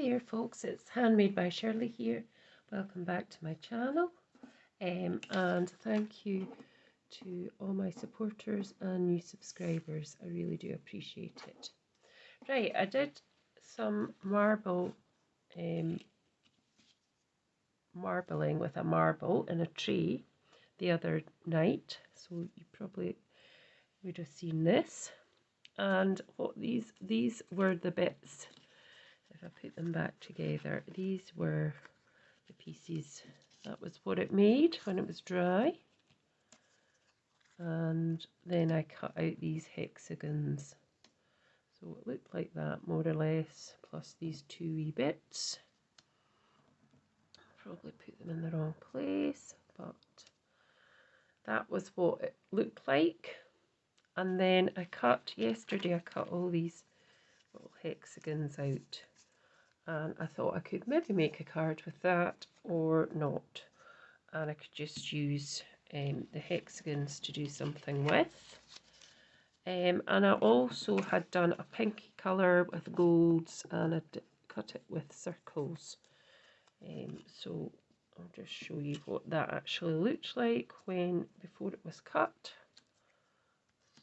there folks, it's Handmade by Shirley here. Welcome back to my channel, and thank you to all my supporters and new subscribers. I really do appreciate it. Right, I did some marbling with a marble in a tray the other night, so you probably would have seen this. And what these were the bits. If I put them back together, these were the pieces. That was what it made when it was dry. And then I cut out these hexagons. So it looked like that, more or less, plus these two wee bits. Probably put them in the wrong place, but that was what it looked like. And then yesterday I cut all these little hexagons out. And I thought I could maybe make a card with that or not. And I could just use the hexagons to do something with. And I also had done a pinky colour with golds, and I cut it with circles. So I'll just show you what that actually looked like before it was cut.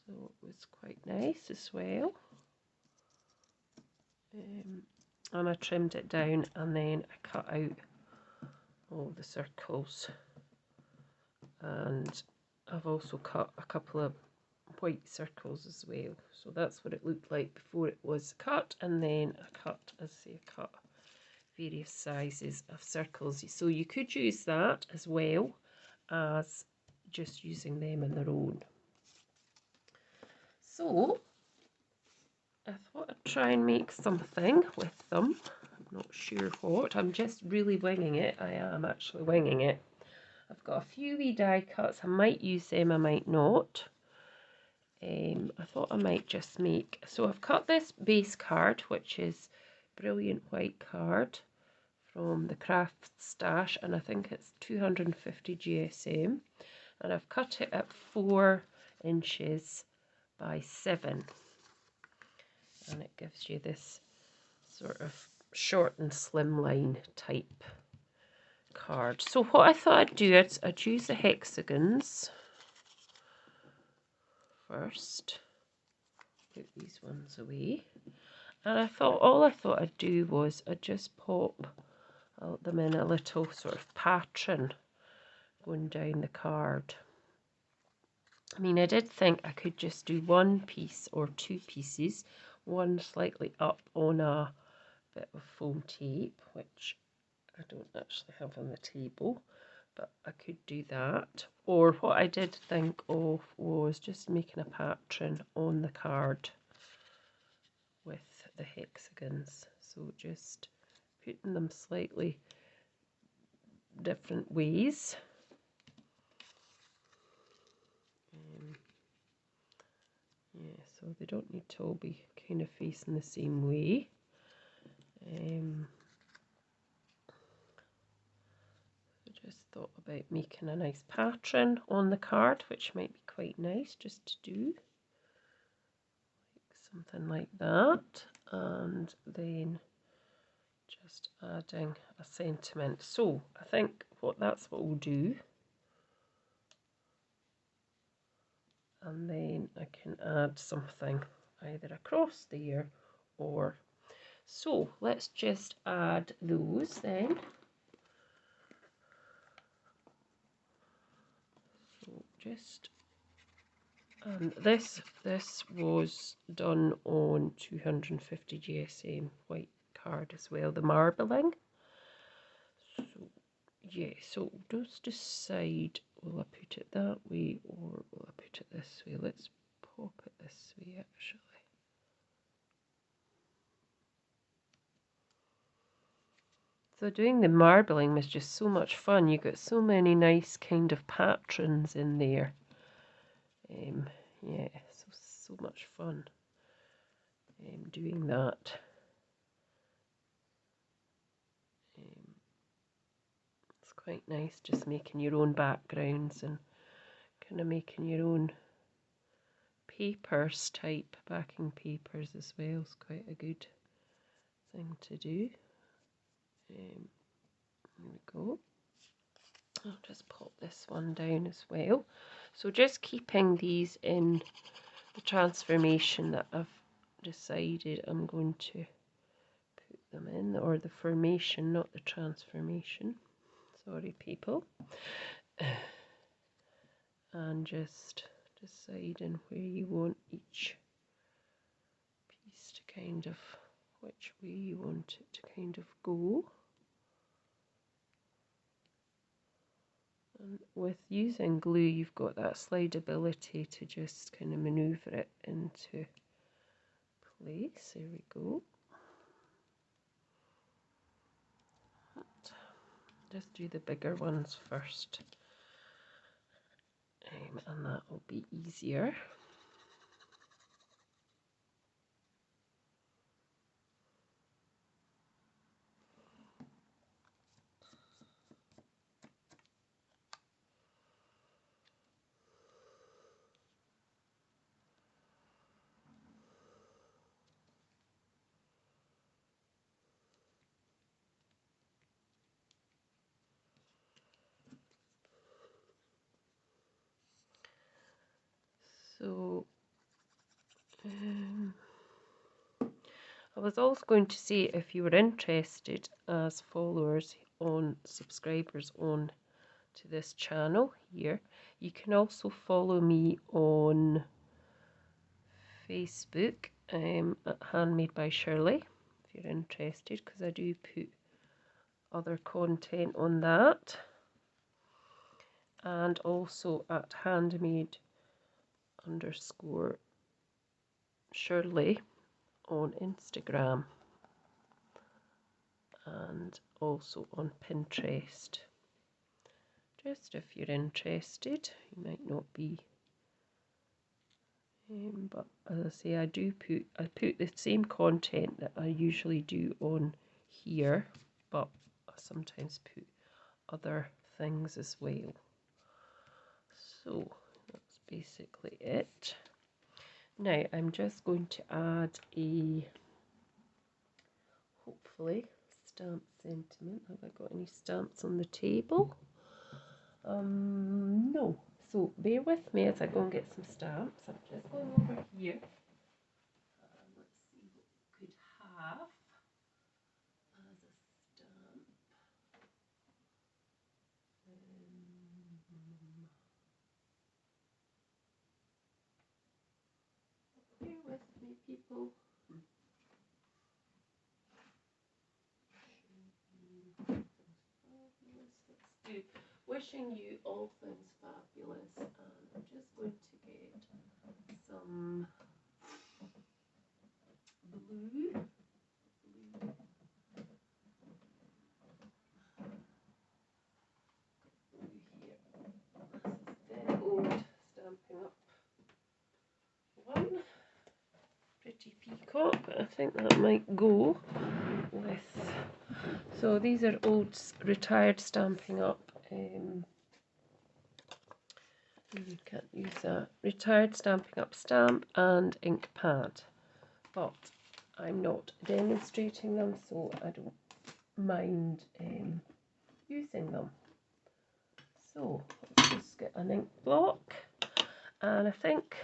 So it was quite nice as well. And I trimmed it down, and then I cut out all the circles, and I've also cut a couple of white circles as well. So that's what it looked like before it was cut, and then I cut various sizes of circles. So you could use that as well as just using them on their own. So I thought I'd try and make something with them. I'm not sure what. I'm just really winging it. I am actually winging it. I've got a few wee die cuts. I might use them, I might not. I thought I might just make... So I've cut this base card, which is brilliant white card from the Craftstash, and I think it's 250 GSM. And I've cut it at 4 inches by 7. And it gives you this sort of short and slimline type card. So what I thought I'd do is I'd use the hexagons first. Put these ones away. And all I thought I'd do was I'd just pop them in a little sort of pattern going down the card. I mean, I did think I could just do one piece or two pieces, one slightly up on a bit of foam tape, which I don't actually have on the table, but I could do that. Or what I did think of was just making a pattern on the card with the hexagons. So just putting them slightly different ways. Yeah, so they don't need to all be kind of facing the same way. I just thought about making a nice pattern on the card, which might be quite nice just to do. Like something like that. And then just adding a sentiment. So I think that's what we'll do. And then I can add something either across there or... So let's just add those then. So just... And this was done on 250 GSM white card as well, the marbling. So yeah, so just decide, will I put it that way or will I put it this way? Let's pop it this way actually. So doing the marbling was just so much fun. You got so many nice kind of patterns in there. Yeah, so much fun doing that. It's quite nice just making your own backgrounds and kind of making your own papers type, backing papers as well. It's quite a good thing to do. There we go. I'll just pop this one down as well. So just keeping these in the transformation that I've decided I'm going to put them in, or the formation, not the transformation. Sorry, people. And just deciding where you want each piece to kind of, which way you want it to kind of go. And with using glue, you've got that slidability to just kind of maneuver it into place. There we go. Just do the bigger ones first, and that will be easier. So I was also going to say, if you were interested as followers on, subscribers on to this channel here, you can also follow me on Facebook at Handmade by Shirley, if you're interested, because I do put other content on that, and also at handmade_Shirley on Instagram, and also on Pinterest. Just if you're interested, you might not be, but as I say, I put the same content that I usually do on here, but I sometimes put other things as well. So that's basically it. Now I'm just going to add a, hopefully, stamp sentiment. Have I got any stamps on the table? No. So bear with me as I go and get some stamps. I'm just going over here. Let's see what we could have as a stamp. Bear with me, people. Let's do wishing you all things fabulous, and I'm just going to get some blue here. This is very old Stampin' Up one, Pretty Peacock, but I think that might go with. So these are old retired Stampin' Up. You can't use that. Retired Stampin' Up stamp and ink pad, but I'm not demonstrating them, so I don't mind using them. So let's just get an ink block, and I think,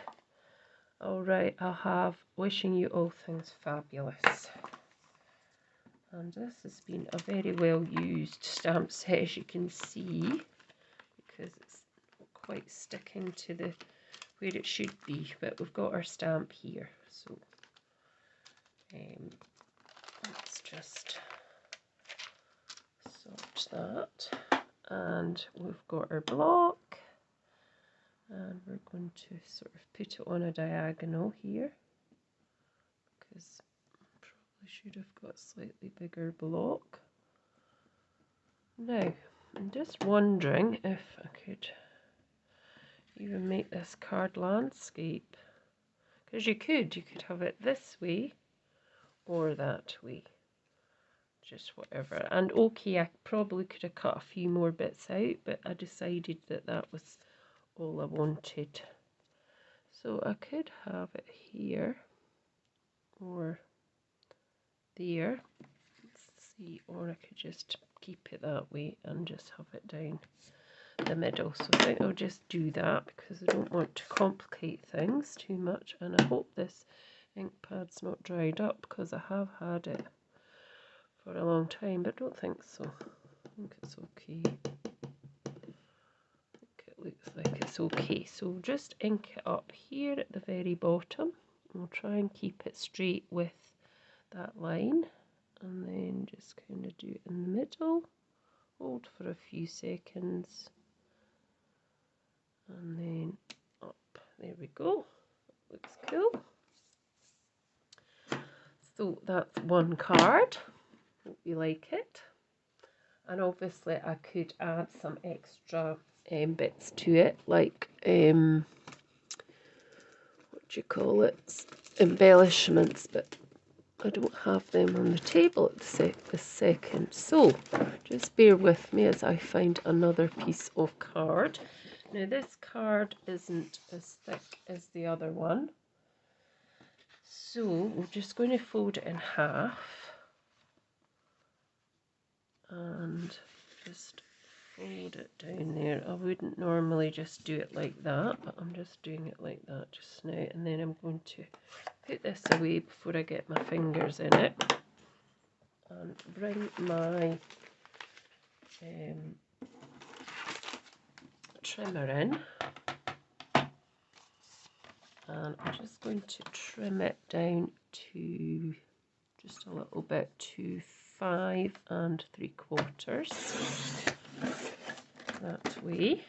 alright, I'll have wishing you all things fabulous. And this has been a very well used stamp set, as you can see, because it's quite sticking to the where it should be, but we've got our stamp here, so let's just sort that, and we've got our block, and we're going to sort of put it on a diagonal here, because I probably should have got a slightly bigger block. Now I'm just wondering if I could even make this card landscape, because you could have it this way or that way, just whatever. And okay, I probably could have cut a few more bits out, but I decided that that was all I wanted. So I could have it here or there. Let's see, or I could just keep it that way and just have it down the middle. So I think I'll just do that because I don't want to complicate things too much, and I hope this ink pad's not dried up because I have had it for a long time, but I don't think so. I think it's okay. I think it looks like it's okay. So just ink it up here at the very bottom. I'll try and keep it straight with that line, and then just kind of do it in the middle, hold for a few seconds, and then up. There we go. Looks cool. So that's one card. Hope you like it. And obviously I could add some extra bits to it, like what do you call it, embellishments, but I don't have them on the table at this second. So just bear with me as I find another piece of card. Now this card isn't as thick as the other one, so we're just going to fold it in half and just fold it down there. I wouldn't normally just do it like that, but I'm just doing it like that just now, and then I'm going to put this away before I get my fingers in it and bring my trimmer in, and I'm just going to trim it down to just a little bit to 5 3/4 that way,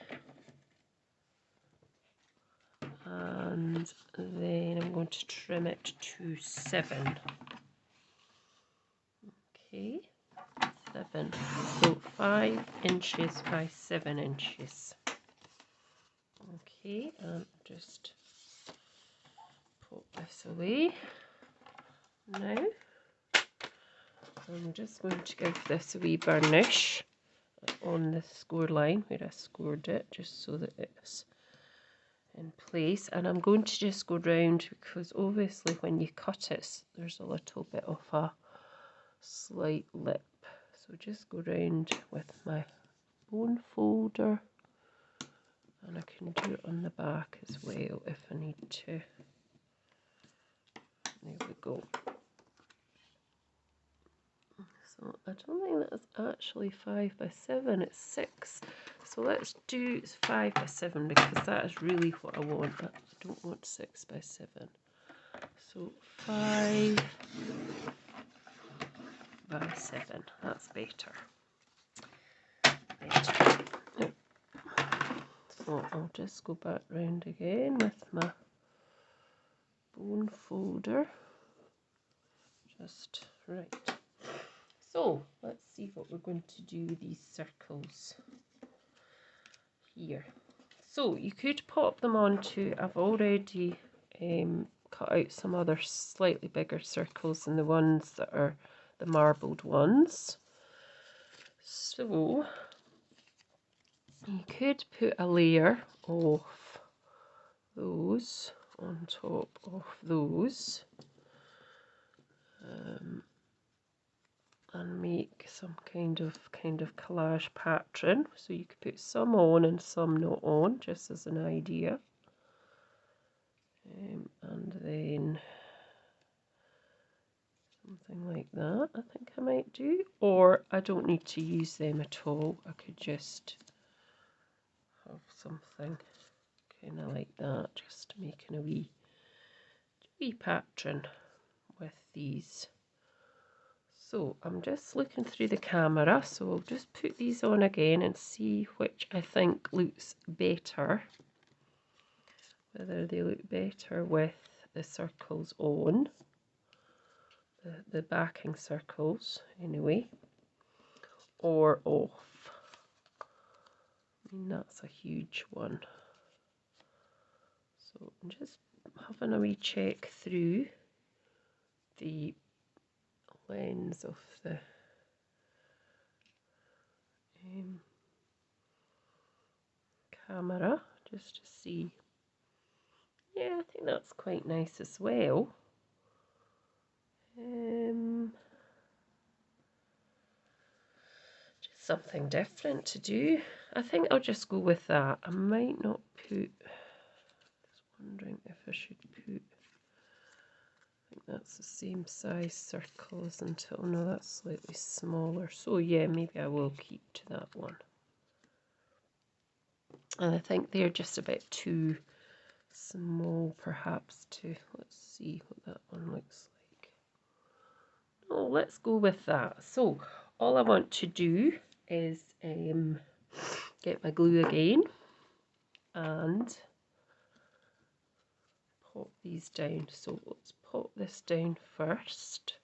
and then I'm going to trim it to 7. Okay, 7. So 5 inches by 7 inches. Okay, and just put this away. Now I'm just going to give this a wee burnish on the score line where I scored it, just so that it's in place. And I'm going to just go round because obviously when you cut it there's a little bit of a slight lip, so just go round with my bone folder, and I can do it on the back as well if I need to. There we go. So I don't think that's actually 5 by 7, it's 6. So let's do 5 by 7 because that is really what I want. I don't want 6 by 7. So 5 by 7, that's better. So I'll just go back round again with my bone folder. Just right. So let's see what we're going to do with these circles here. So you could pop them onto, I've already cut out some other slightly bigger circles than the ones that are the marbled ones. So you could put a layer of those on top of those. And make some kind of collage pattern. So you could put some on and some not on, just as an idea. And then something like that I think I might do. Or I don't need to use them at all. I could just have something kind of like that, just making a wee pattern with these. So I'm just looking through the camera, so I'll just put these on again and see which I think looks better. Whether they look better with the circles on, the backing circles anyway, or off. I mean, that's a huge one. So I'm just having a wee check through the lens of the camera just to see. Yeah, I think that's quite nice as well. something different to do. I think I'll just go with that. I might not put, just wondering if I should put, I think that's the same size circle, isn't it? Oh no, that's slightly smaller. So yeah, maybe I will keep to that one. And I think they're just a bit too small perhaps to, let's see what that one looks like. Oh, let's go with that. So all I want to do is get my glue again and pop these down. So let's pop this down first.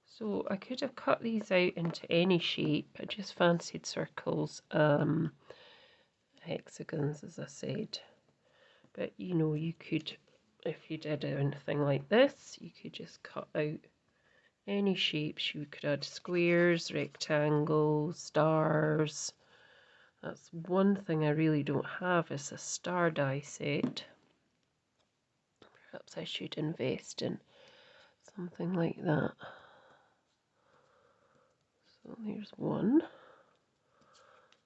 So I could have cut these out into any shape. I just fancied circles, hexagons as I said. But you know, you could, if you did anything like this, you could just cut out any shapes. You could add squares, rectangles, stars. That's one thing I really don't have is a star die set. Perhaps I should invest in something like that. So there's one.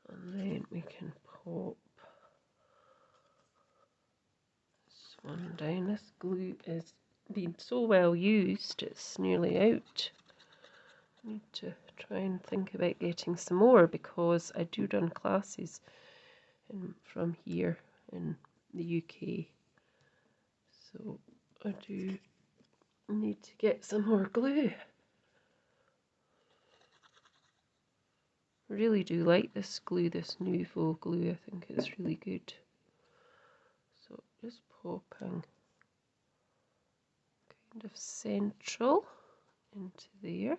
And then we can pop this one down. This glue is being so well used, it's nearly out. I need to try and think about getting some more because I do run classes from here in the UK. So I do need to get some more glue. I really do like this glue, this Nuvo glue. I think it's really good. So just popping kind of central into there,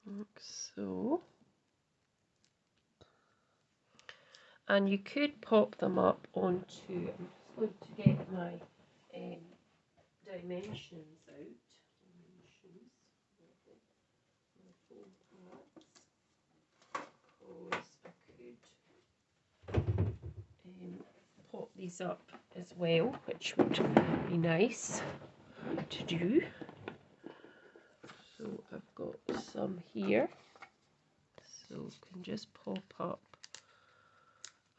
like so. And you could pop them up onto, I'm just going to get my dimensions out. My foam pads. Because I could pop these up as well, which would be nice to do. So I've got some here, so can just pop up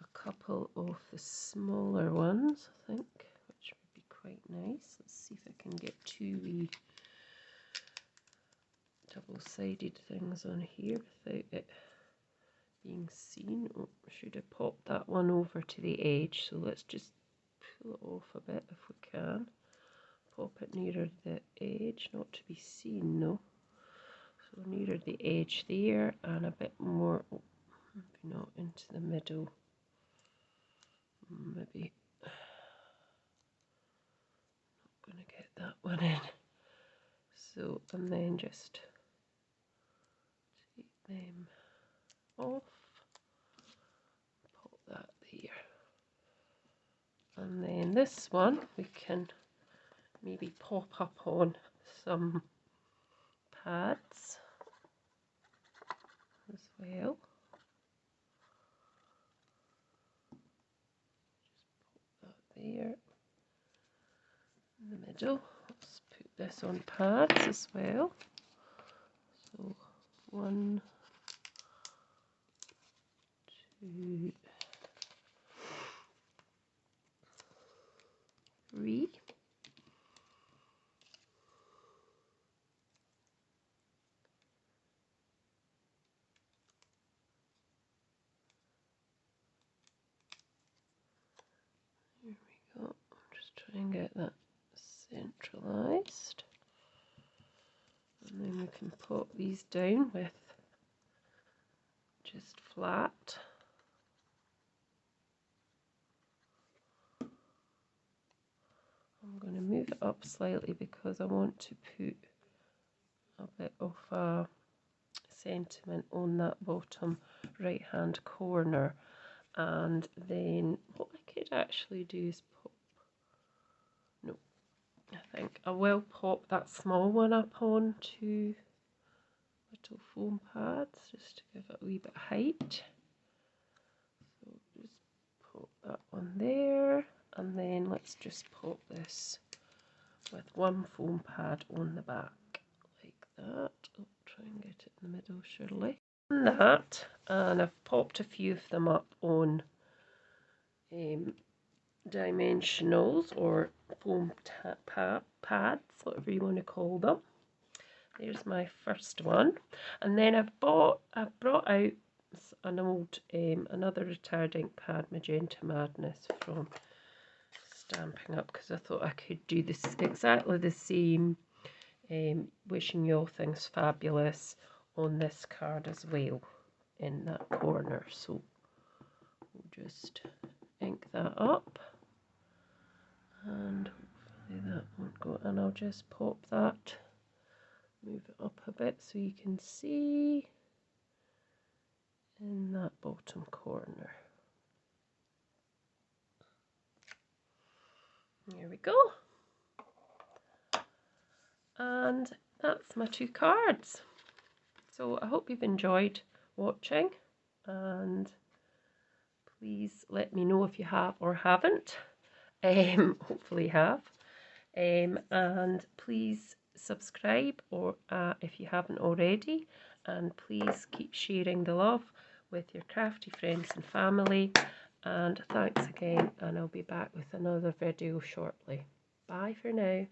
a couple of the smaller ones, I think, which would be quite nice. Let's see if I can get two wee double-sided things on here without it being seen. Oh, I should have popped that one over to the edge, so let's just pull it off a bit if we can. Pop it nearer the edge, not to be seen, no. So nearer the edge there, and a bit more, oh, maybe not into the middle. Maybe not going to get that one in. So, and then just take them off. Pop that there. And then this one we can maybe pop up on some pads as well. Just pop that there in the middle. Let's put this on pads as well. So 1, 2, 3. Here we go. Just try and get that centralized. And then we can pop these down with just flat. I'm going to move it up slightly because I want to put a bit of a sentiment on that bottom right hand corner. And then what I could actually do is pop, no, I think I will pop that small one up onto little foam pads just to give it a wee bit of height. So just pop that one there, and then let's just pop this with one foam pad on the back, like that. I'll try and get it in the middle, surely. And that, and I've popped a few of them up on dimensionals or foam pads, whatever you want to call them. There's my first one, and then I've brought out an old another retired ink pad, Magenta Madness, from Stampin'Up, because I thought I could do this exactly the same wishing you all things fabulous on this card as well in that corner. So we'll just ink that up, and hopefully that won't go, and I'll just pop that, move it up a bit so you can see in that bottom corner. There we go. And that's my 2 cards. So I hope you've enjoyed watching, and please let me know if you have or haven't. Hopefully you have. And please subscribe, or if you haven't already, and please keep sharing the love with your crafty friends and family. And thanks again, and I'll be back with another video shortly. Bye for now.